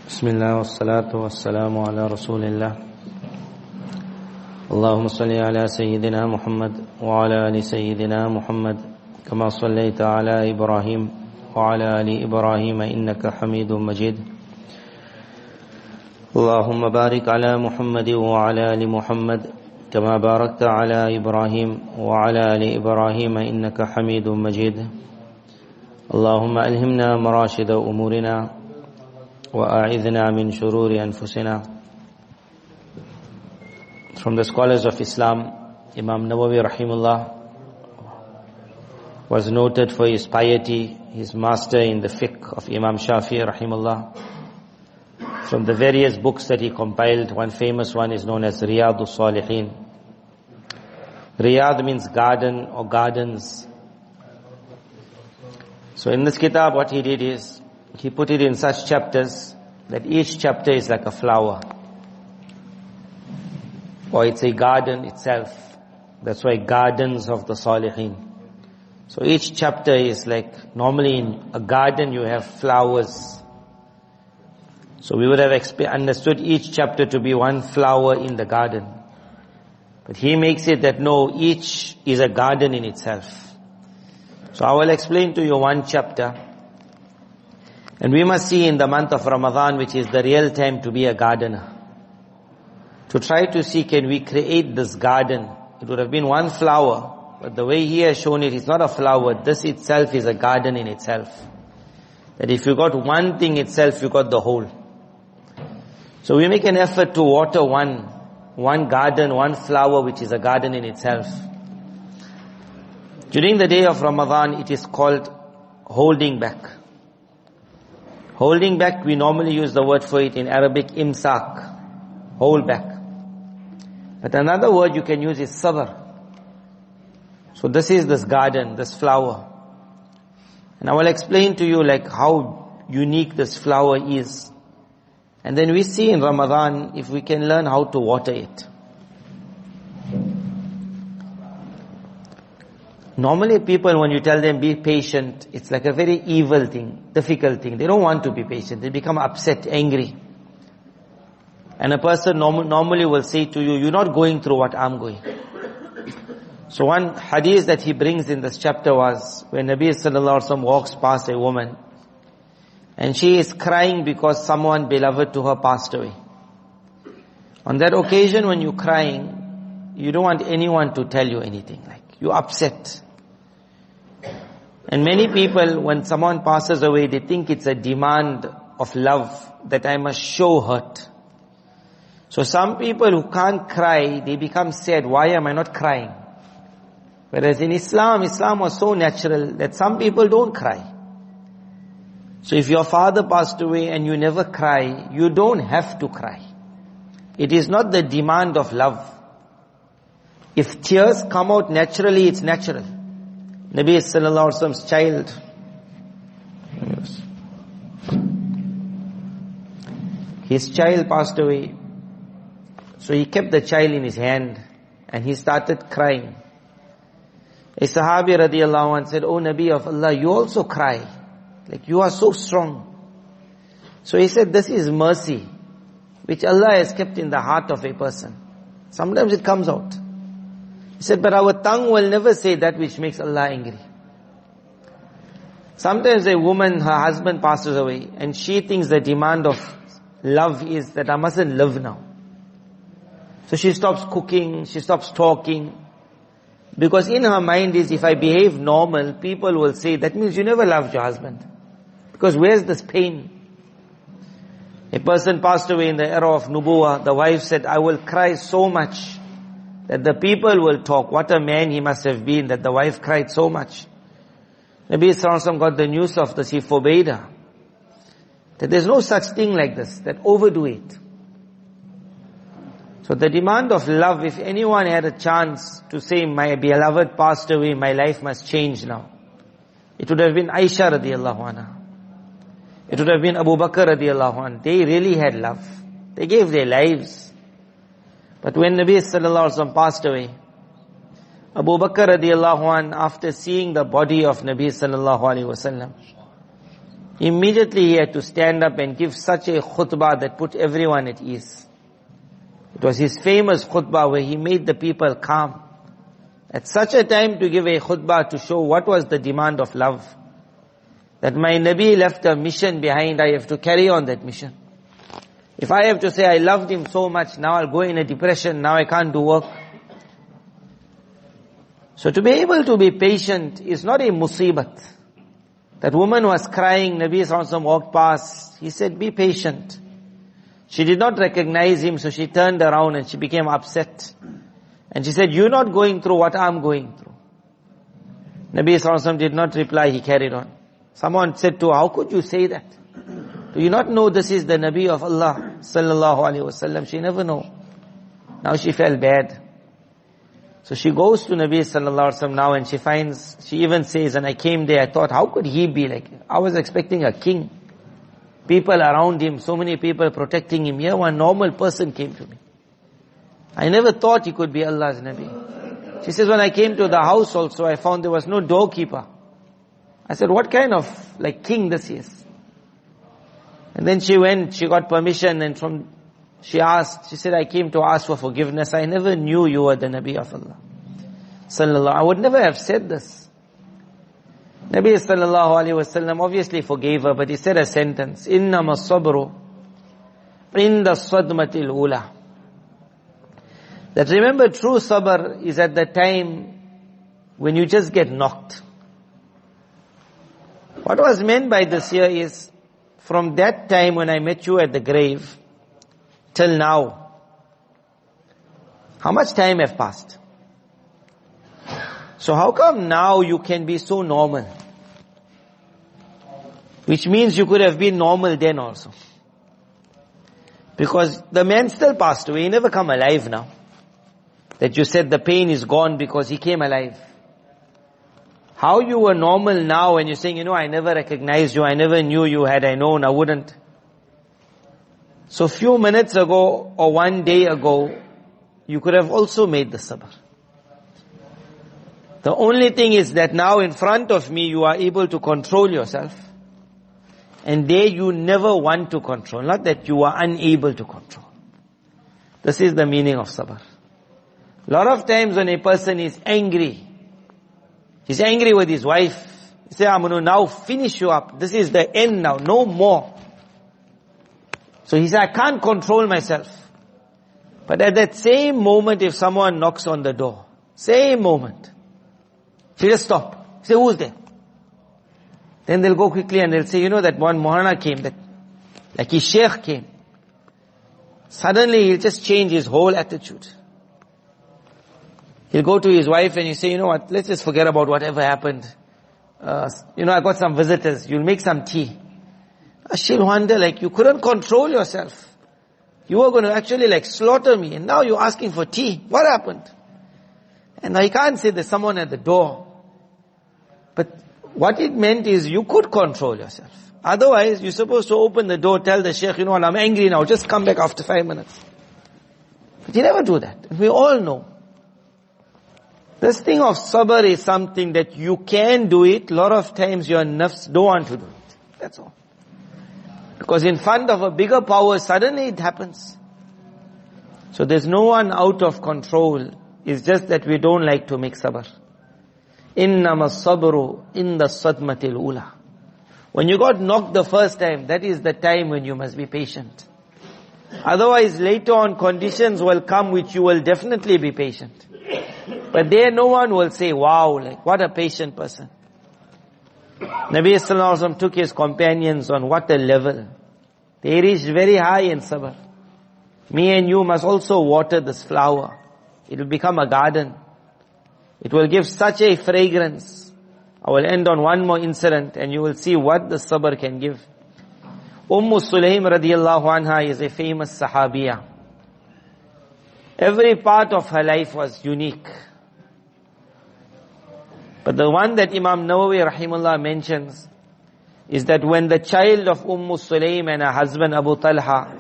بسم الله والصلاة والسلام على رسول الله. اللهم صل على سيدنا محمد وعلى آل سيدنا محمد كما صليت على إبراهيم وعلى آل إبراهيم إنك حميد مجيد. اللهم بارك على محمد وعلى آل محمد كما باركت على إبراهيم وعلى آل إبراهيم إنك حميد مجيد. اللهم ألهمنا مراشد أمورنا وأعذنا من شرور أنفسنا. From the scholars of Islam, Imam Nawawi rahimullah was noted for his piety, his master in the fiqh of Imam Shafi'i rahimullah. From the various books that he compiled, one famous one is known as Riyadus Salihin. Riyad means garden or gardens. So in this kitab what he did is, he put it in such chapters that each chapter is like a flower, or it's a garden itself. That's why gardens of the Salihin. So each chapter is like, normally in a garden you have flowers. So we would have understood each chapter to be one flower in the garden. But he makes it that no, each is a garden in itself. So I will explain to you one chapter. And we must see in the month of Ramadan, which is the real time to be a gardener, to try to see, can we create this garden? It would have been one flower, but the way he has shown it, it's not a flower. This itself is a garden in itself. That if you got one thing itself, you got the whole. So we make an effort to water one garden, one flower, which is a garden in itself. During the day of Ramadan, it is called holding back. Holding back, we normally use the word for it in Arabic, imsak, hold back. But another word you can use is sabr. So this is this garden, this flower. And I will explain to you like how unique this flower is. And then we see in Ramadan if we can learn how to water it. Normally people, when you tell them be patient, it's like a very evil thing, difficult thing. They don't want to be patient. They become upset, angry. And a person normally will say to you, you're not going through what I'm going. So one hadith that he brings in this chapter was when Nabi sallallahu alaihi wasallam walks past a woman and she is crying because someone beloved to her passed away. On that occasion when you're crying, you don't want anyone to tell you anything. Like you're upset. And many people, when someone passes away, they think it's a demand of love that I must show hurt. So some people who can't cry, they become sad. Why am I not crying? Whereas in Islam was so natural that some people don't cry. So if your father passed away and you never cry, you don't have to cry. It is not the demand of love. If tears come out naturally, it's natural. Nabi sallallahu alaihi wasallam's child, his child passed away. So he kept the child in his hand and he started crying. A Sahabi radiallahu anhu said, "Oh Nabi of Allah, you also cry. Like you are so strong." So he said, this is mercy, which Allah has kept in the heart of a person. Sometimes it comes out. He said, but our tongue will never say that which makes Allah angry. Sometimes a woman, her husband passes away and she thinks the demand of love is that I mustn't live now. So she stops cooking, she stops talking. Because in her mind is, if I behave normal, people will say, that means you never loved your husband. Because where's this pain? A person passed away in the era of Nubuwah. The wife said, I will cry so much that the people will talk. What a man he must have been that the wife cried so much. Nabi sallallahu alaihi wasallam got the news of this. He forbade her. That there's no such thing like this. That overdo it. So the demand of love, if anyone had a chance to say, my beloved passed away, my life must change now, it would have been Aisha radiallahu anha. It would have been Abu Bakr radiallahu anha. They really had love. They gave their lives. But when Nabi sallallahu alaihi wasallam passed away, Abu Bakr radiallahu anhu, after seeing the body of Nabi sallallahu alaihi wasallam, Immediately he had to stand up and give such a khutbah that put everyone at ease. It was his famous khutbah where he made the people calm. At such a time to give a khutbah to show what was the demand of love. That my Nabi left a mission behind, I have to carry on that mission. If I have to say I loved him so much, now I'll go in a depression, now I can't do work. So to be able to be patient is not a musibat. That woman was crying, Nabi Sallallahu Alaihi Wasallam walked past, he said, be patient. She did not recognize him, so she turned around and she became upset. And she said, you're not going through what I'm going through. Nabi Sallallahu Alaihi Wasallam did not reply, he carried on. Someone said to her, how could you say that? Do you not know this is the Nabi of Allah Sallallahu Alaihi Wasallam? She never know. Now she felt bad. So she goes to Nabi Sallallahu Alaihi Wasallam now and she even says, and I came there, I thought, how could he be like, I was expecting a king. People around him, so many people protecting him. Here one normal person came to me. I never thought he could be Allah's Nabi. She says, when I came to the house also, I found there was no doorkeeper. I said, what kind of king this is? And then she went, she got permission and she said, I came to ask for forgiveness. I never knew you were the Nabi of Allah. Sallallahu, I would never have said this. Nabi Sallallahu Alaihi Wasallam obviously forgave her, but he said a sentence, إِنَّمَا الصَّبْرُ عِنْدَ الصَّدْمَةِ الْأُولَى. That remember, true sabr is at the time when you just get knocked. What was meant by this here is, from that time when I met you at the grave, till now, how much time have passed? So how come now you can be so normal? Which means you could have been normal then also. Because the man still passed away, he never come alive now. That you said the pain is gone because he came alive. How you were normal now when you're saying, I never recognized you, I never knew you, had I known, I wouldn't. So few minutes ago or one day ago, you could have also made the sabr. The only thing is that now in front of me you are able to control yourself. And there you never want to control, not that you are unable to control. This is the meaning of sabr. A lot of times when a person is angry, he's angry with his wife, he says, I'm going to now finish you up. This is the end now, no more. So he said, I can't control myself. But at that same moment, if someone knocks on the door, same moment, she just stop. Say, who's there? Then they'll go quickly and they'll say, that one Moulana came, like his sheikh came. Suddenly he'll just change his whole attitude. He'll go to his wife and he'll say, what, let's just forget about whatever happened. I got some visitors, you'll make some tea. She'll wonder, you couldn't control yourself. You were going to actually slaughter me, and now you're asking for tea. What happened? And now he can't say there's someone at the door. But what it meant is you could control yourself. Otherwise, you're supposed to open the door, tell the sheikh, what, I'm angry now, just come back after 5 minutes. But you never do that. And we all know. This thing of sabr is something that you can do it. A lot of times your nafs don't want to do it. That's all. Because in front of a bigger power, suddenly it happens. So there's no one out of control. It's just that we don't like to make sabr. إِنَّمَا الصَّبْرُ إِنَّ الصَّدْمَةِ الْأُولَى. When you got knocked the first time, that is the time when you must be patient. Otherwise, later on, conditions will come which you will definitely be patient. But there no one will say, wow, what a patient person. Nabi Sallallahu Alaihi Wasallam took his companions on what a level. They reached very high in sabr. Me and you must also water this flower. It will become a garden. It will give such a fragrance. I will end on one more incident and you will see what the sabr can give. Sulaim radiyallahu anha is a famous sahabiya. Every part of her life was unique. But the one that Imam Nawawi rahimullah mentions is that when the child of Sulaim and her husband Abu Talha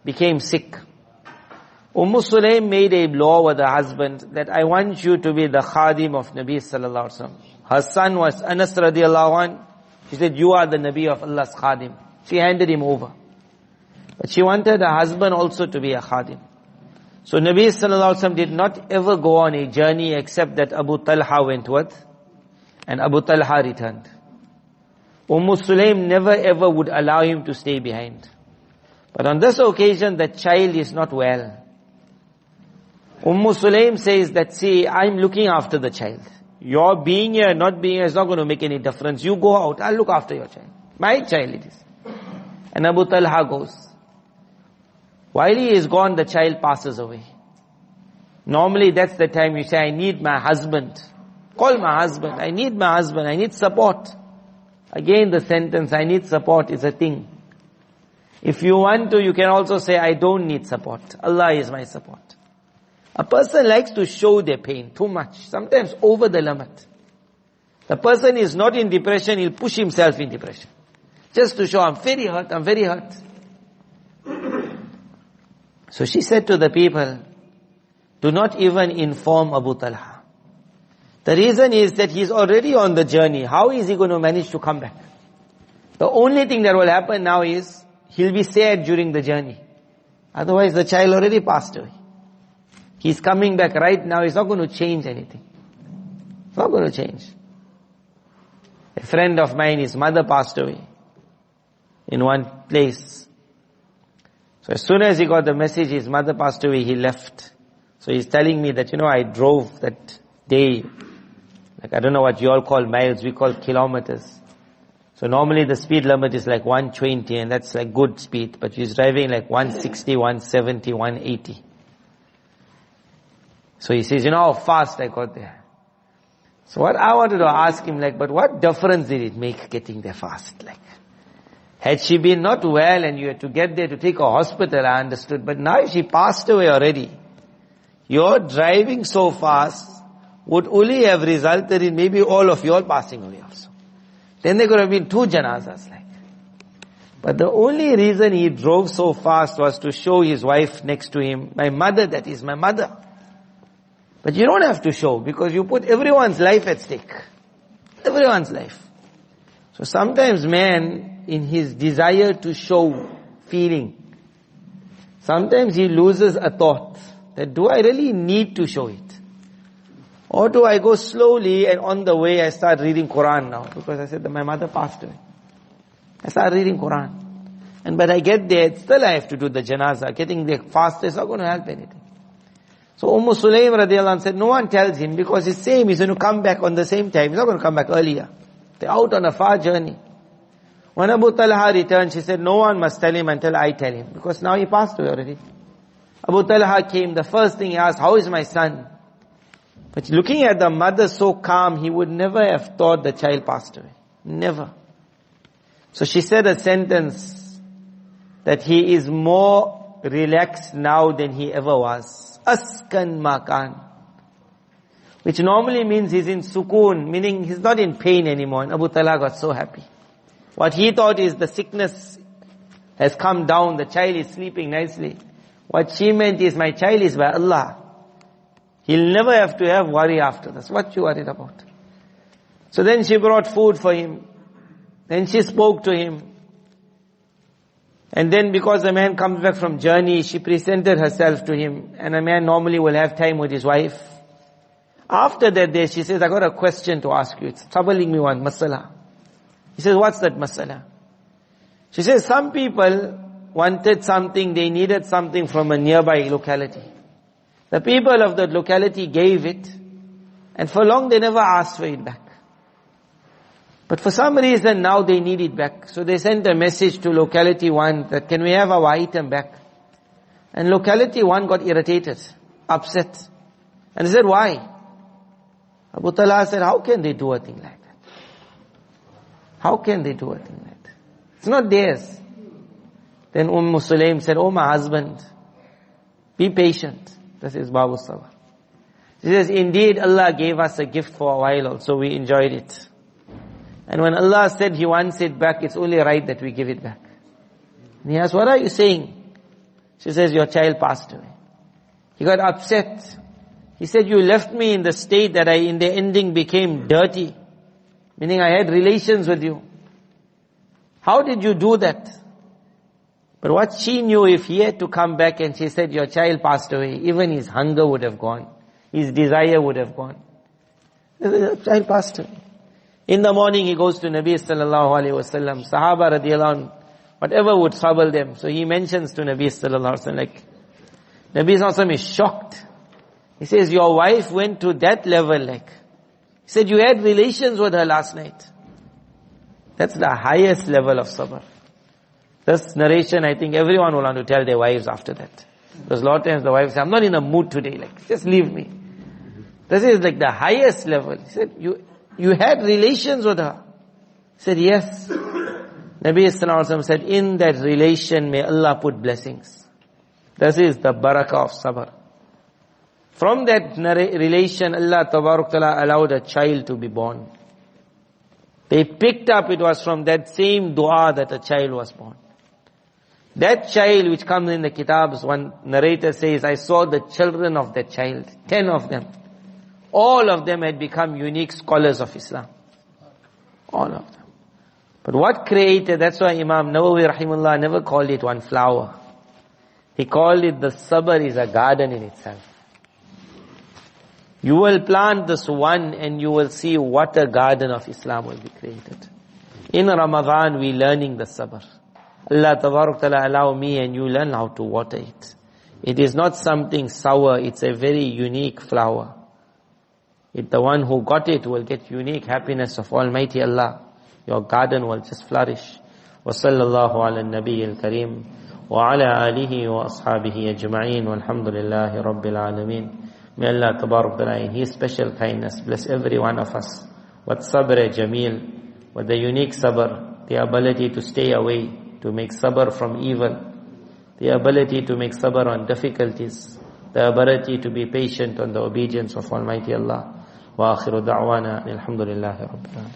became sick, Sulaim made a law with her husband that I want you to be the khadim of Nabi sallallahu alaihi wasallam. Her son was Anas radiyallahu anh. She said, you are the Nabi of Allah's Khadim. She handed him over. But she wanted her husband also to be a Khadim. So Nabi sallallahu alaihi wasallam did not ever go on a journey except that Abu Talha went with, and Abu Talha returned. Sulaim never ever would allow him to stay behind. But on this occasion, the child is not well. Sulaim says that, see, I'm looking after the child. Your being here, not being here is not going to make any difference. You go out, I'll look after your child. My child it is. And Abu Talha goes. While he is gone, the child passes away. Normally that's the time you say, I need my husband. Call my husband. I need my husband. I need support. Again the sentence, I need support is a thing. If you want to, you can also say, I don't need support. Allah is my support. A person likes to show their pain too much, sometimes over the limit. The person is not in depression, he'll push himself in depression. Just to show, I'm very hurt, I'm very hurt. So she said to the people, do not even inform Abu Talha. The reason is that he's already on the journey. How is he going to manage to come back? The only thing that will happen now is, he'll be sad during the journey. Otherwise the child already passed away. He's coming back right now, he's not going to change anything. It's not going to change. A friend of mine, his mother passed away in one place. So as soon as he got the message his mother passed away, he left. So he's telling me that, I drove that day, like I don't know what you all call miles, we call kilometers. So normally the speed limit is like 120 and that's like good speed, but he's driving like 160, 170, 180. So he says, how fast I got there. So what I wanted to ask him, but what difference did it make getting there fast? Had she been not well and you had to get there to take a hospital, I understood. But now she passed away already. Your driving so fast would only have resulted in maybe all of you all passing away also. Then there could have been 2 janazas But the only reason he drove so fast was to show his wife next to him, my mother, that is my mother. But you don't have to show because you put everyone's life at stake. Everyone's life. So sometimes man, in his desire to show feeling, sometimes he loses a thought that do I really need to show it? Or do I go slowly and on the way I start reading Quran now? Because I said that my mother passed away. I start reading Quran. But I get there, still I have to do the janazah. Getting there faster is not going to help anything. So Sulaim radiallahu anha said, no one tells him because it's same, he's going to come back on the same time. He's not going to come back earlier. They're out on a far journey. When Abu Talha returned, she said, no one must tell him until I tell him. Because now he passed away already. Abu Talha came, the first thing he asked, how is my son? But looking at the mother so calm, he would never have thought the child passed away. Never. So she said a sentence that he is more relaxed now than he ever was. Askan makan. Which normally means he's in sukoon, meaning he's not in pain anymore. And Abu Talha got so happy. What he thought is the sickness has come down, the child is sleeping nicely. What she meant is my child is by Allah. He'll never have to have worry after this. What you worried about? So then she brought food for him. Then she spoke to him. And then because the man comes back from journey, she presented herself to him. And a man normally will have time with his wife. After that day, she says, I got a question to ask you. It's troubling me one, masala. He says, what's that masala? She says, some people wanted something, they needed something from a nearby locality. The people of that locality gave it, and for long they never asked for it back. But for some reason now they need it back. So they sent a message to locality 1 that can we have our item back? And locality 1 got irritated, upset. And they said, why? Abu Talha said, how can they do a thing like that? How can they do a thing like that? It's not theirs. Then Sulaim said, oh my husband, be patient. This is Babu Sabr. She says, indeed Allah gave us a gift for a while also, we enjoyed it. And when Allah said He wants it back, it's only right that we give it back. And he asked, what are you saying? She says, your child passed away. He got upset. He said, you left me in the state that I in the ending became dirty. Meaning I had relations with you. How did you do that? But what she knew, if he had to come back and she said, your child passed away, even his hunger would have gone. His desire would have gone. The child passed away. In the morning he goes to Nabi sallallahu alayhi wasallam. Sahaba radiallahu anhu, whatever would trouble them. So he mentions to Nabi sallallahu alayhi wasallam, like, Nabi sallallahu alayhi wasallam is shocked. He says, your wife went to that level, like, he said, you had relations with her last night. That's the highest level of sabr. This narration, I think everyone will want to tell their wives after that. Because a lot of times the wives say, I'm not in a mood today, like, just leave me. This is like the highest level. He said, you had relations with her. He said, yes. Nabi sallallahu alaihi wasallam said, in that relation may Allah put blessings. This is the barakah of sabr. From that relation, Allah Tabarak Ta'ala allowed a child to be born. They picked up, it was from that same dua that a child was born. That child which comes in the kitabs, one narrator says, I saw the children of that child, 10 of them. All of them had become unique scholars of Islam. All of them. But what created, that's why Imam Nawawi rahimahullah never called it one flower. He called it, the sabr is a garden in itself. You will plant this one and you will see what a garden of Islam will be created. In Ramadan, we learning the sabr. Allah Tabarak Ta'ala allow me and you learn how to water it. It is not something sour, it's a very unique flower. The one who got it will get unique happiness of Almighty Allah. Your garden will just flourish. وصلى الله على النبي الكريم وعلى آله وأصحابه أجمعين والحمد لله رب العالمين. May Allah Tabarak Ta'ala in His special kindness bless every one of us with sabr jameel, with the unique sabr, the ability to stay away, to make sabr from evil, the ability to make sabr on difficulties, the ability to be patient on the obedience of Almighty Allah. Wa akhiru da'wana alhamdulillahi rabbil alamin.